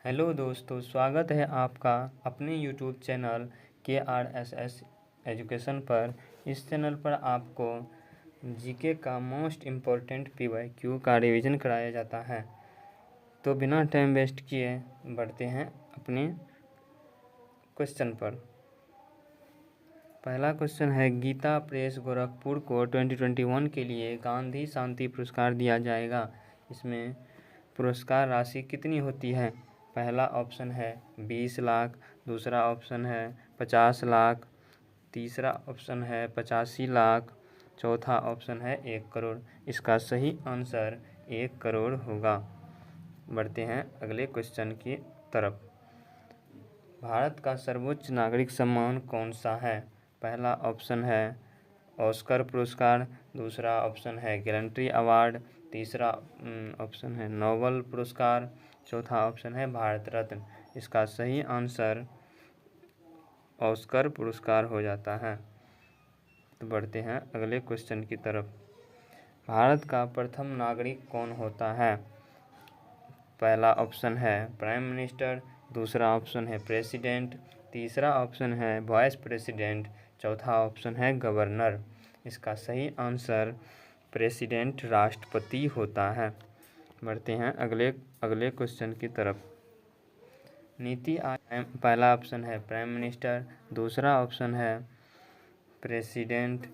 Hello दोस्तों, स्वागत है आपका अपने यूट्यूब चैनल KRSS एजुकेशन पर। इस चैनल पर आपको जीके का मोस्ट इम्पोर्टेंट PYQ का रिवीजन कराया जाता है। तो बिना टाइम वेस्ट किए बढ़ते हैं अपने क्वेश्चन पर। पहला क्वेश्चन है, गीता प्रेस गोरखपुर को 2021 के लिए गांधी शांति पुरस्कार दिया जाएगा। इसमें पुरस्कार राशि कितनी होती है? पहला ऑप्शन है 20 लाख, दूसरा ऑप्शन है 50 लाख, तीसरा ऑप्शन है 85 लाख, चौथा ऑप्शन है 1 करोड़। इसका सही आंसर 1 करोड़ होगा। बढ़ते हैं अगले क्वेश्चन की तरफ। भारत का सर्वोच्च नागरिक सम्मान कौन सा है? पहला ऑप्शन है ऑस्कर पुरस्कार, दूसरा ऑप्शन है गैलेंट्री अवार्ड, तीसरा ऑप्शन है नोबेल पुरस्कार, चौथा ऑप्शन है भारत रत्न। इसका सही आंसर ऑस्कर पुरस्कार हो जाता है। तो बढ़ते हैं अगले क्वेश्चन की तरफ। भारत का प्रथम नागरिक कौन होता है? पहला ऑप्शन है प्राइम मिनिस्टर, दूसरा ऑप्शन है प्रेसिडेंट, तीसरा ऑप्शन है वाइस प्रेसिडेंट, चौथा ऑप्शन है गवर्नर। इसका सही आंसर प्रेसिडेंट राष्ट्रपति होता है। बढ़ते हैं अगले क्वेश्चन की तरफ। नीति आयोग, पहला ऑप्शन है प्राइम मिनिस्टर, दूसरा ऑप्शन है प्रेसिडेंट,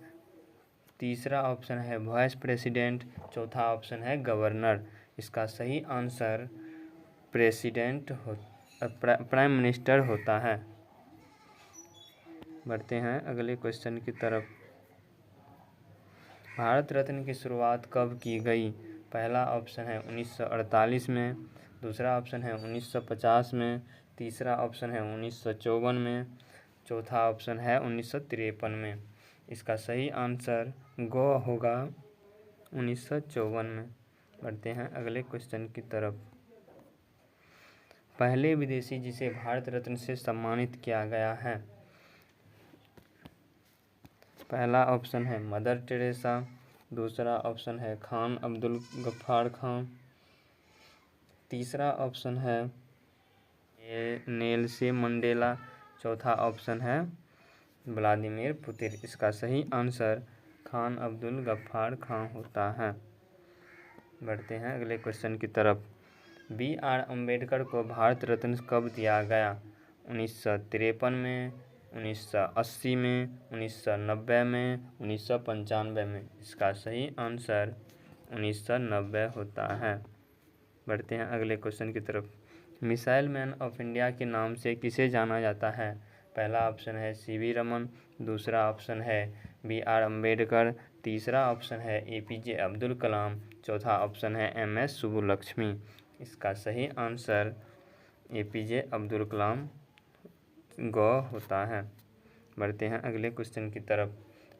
तीसरा ऑप्शन है वाइस प्रेसिडेंट, चौथा ऑप्शन है गवर्नर। इसका सही आंसर प्राइम मिनिस्टर होता है। बढ़ते हैं अगले क्वेश्चन की तरफ। भारत रत्न की शुरुआत कब की गई? पहला ऑप्शन है 1948 में, दूसरा ऑप्शन है 1950 में, तीसरा ऑप्शन है 1954 में, चौथा ऑप्शन है 1953 में। इसका सही आंसर गो होगा 1954 में। बढ़ते हैं अगले क्वेश्चन की तरफ। पहले विदेशी जिसे भारत रत्न से सम्मानित किया गया है। पहला ऑप्शन है मदर टेरेसा, दूसरा ऑप्शन है खान अब्दुल गफ्फार खान, तीसरा ऑप्शन है नेल्सन मंडेला, चौथा ऑप्शन है व्लादिमीर पुतिन। इसका सही आंसर खान अब्दुल गफ्फार खान होता है। बढ़ते हैं अगले क्वेश्चन की तरफ। BR अम्बेडकर को भारत रत्न कब दिया गया? 1953 में, 1980 में, 1990 में, 1995 में। इसका सही आंसर 1990 होता है। बढ़ते हैं अगले क्वेश्चन की तरफ। मिसाइल मैन ऑफ इंडिया के नाम से किसे जाना जाता है? पहला ऑप्शन है CV रमन, दूसरा ऑप्शन है BR अम्बेडकर, तीसरा ऑप्शन है APJ अब्दुल कलाम, चौथा ऑप्शन है MS सुब्बुलक्ष्मी। इसका सही आंसर APJ अब्दुल कलाम गो होता है। बढ़ते हैं अगले क्वेश्चन की तरफ।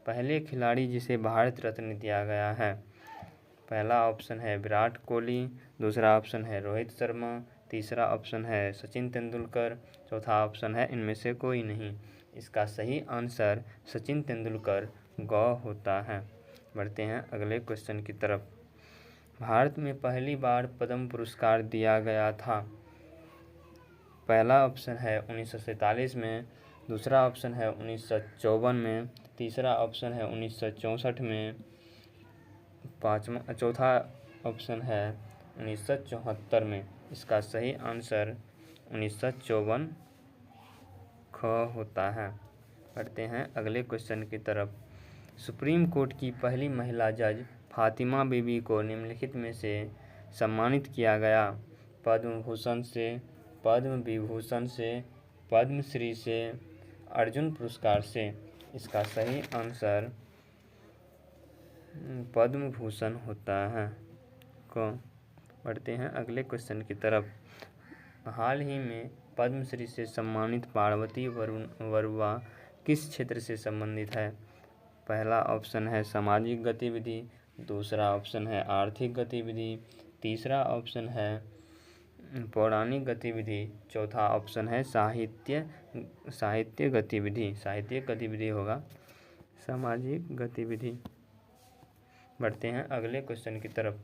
पहले खिलाड़ी जिसे भारत रत्न दिया गया है। पहला ऑप्शन है विराट कोहली, दूसरा ऑप्शन है रोहित शर्मा, तीसरा ऑप्शन है सचिन तेंदुलकर, चौथा ऑप्शन है इनमें से कोई नहीं। इसका सही आंसर सचिन तेंदुलकर गो होता है। बढ़ते हैं अगले क्वेश्चन की तरफ। भारत में पहली बार पद्म पुरस्कार दिया गया था। पहला ऑप्शन है 1947 में, दूसरा ऑप्शन है 1954 में, तीसरा ऑप्शन है 1964 में, चौथा ऑप्शन है 1974 में। इसका सही आंसर 1954 होता है। बढ़ते हैं अगले क्वेश्चन की तरफ। सुप्रीम कोर्ट की पहली महिला जज फातिमा बीबी को निम्नलिखित में से सम्मानित किया गया। पद्म भूषण से, पद्म विभूषण से, पद्मश्री से, अर्जुन पुरस्कार से। इसका सही आंसर पद्म भूषण होता है को। बढ़ते हैं अगले क्वेश्चन की तरफ। हाल ही में पद्मश्री से सम्मानित पार्वती बरुआ किस क्षेत्र से संबंधित है? पहला ऑप्शन है सामाजिक गतिविधि, दूसरा ऑप्शन है आर्थिक गतिविधि, तीसरा ऑप्शन है पौराणिक गतिविधि, चौथा ऑप्शन है साहित्य गतिविधि होगा सामाजिक गतिविधि। बढ़ते हैं अगले क्वेश्चन की तरफ।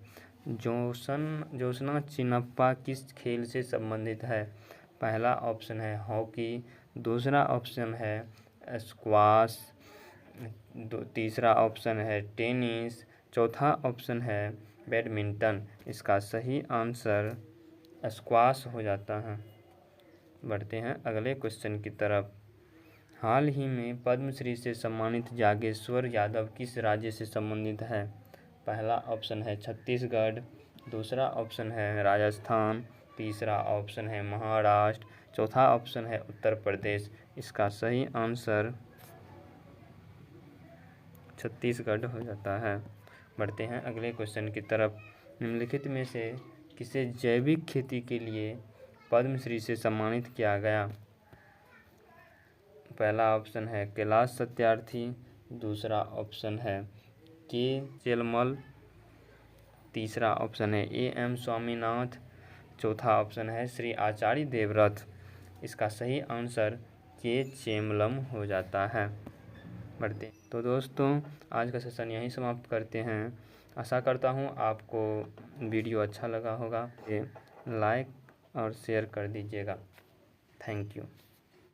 जोशना चिन्नप्पा किस खेल से संबंधित है? पहला ऑप्शन है हॉकी, दूसरा ऑप्शन है स्क्वाश, तीसरा ऑप्शन है टेनिस, चौथा ऑप्शन है बैडमिंटन। इसका सही आंसर स्क्वाश हो जाता है। बढ़ते हैं अगले क्वेश्चन की तरफ। हाल ही में पद्मश्री से सम्मानित जागेश्वर यादव किस राज्य से संबंधित है? पहला ऑप्शन है छत्तीसगढ़, दूसरा ऑप्शन है राजस्थान, तीसरा ऑप्शन है महाराष्ट्र, चौथा ऑप्शन है उत्तर प्रदेश। इसका सही आंसर छत्तीसगढ़ हो जाता है। बढ़ते हैं अगले क्वेश्चन की तरफ। निम्नलिखित में से किसे जैविक खेती के लिए पद्मश्री से सम्मानित किया गया? पहला ऑप्शन है कैलाश सत्यार्थी, दूसरा ऑप्शन है के चेलमल, तीसरा ऑप्शन है एम स्वामीनाथ, चौथा ऑप्शन है श्री आचार्य देवव्रत। इसका सही आंसर के चेमलम हो जाता है। बढ़ते तो दोस्तों आज का सेशन यहीं समाप्त करते हैं। आशा करता हूँ आपको वीडियो अच्छा लगा होगा। लाइक और शेयर कर दीजिएगा। Thank you.